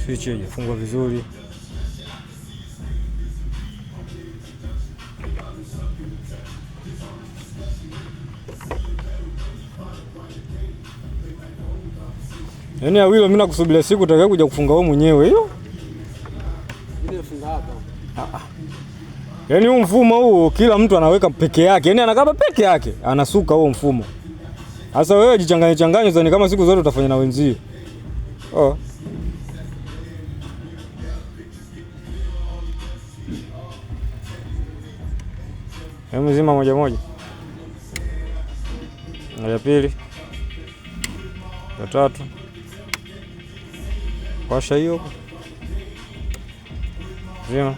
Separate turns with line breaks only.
Switch haijafungwa vizuri. Yaani Awilo mimi nakusubiria siku utakaye kuja kufunga wewe mwenyewe hiyo.
Ile funga hapa.
Yaani huu mfumo huu kila mtu anaweka peke yake. Yaani anakaba peke yake, anasuka huo mfumo. Sasa wewe jichanganye zani kama siku zote utafanya na wenzio. Oh. Hebu zima moja moja. Na ya pili. Ya tatu. Washa hiyo. Zima.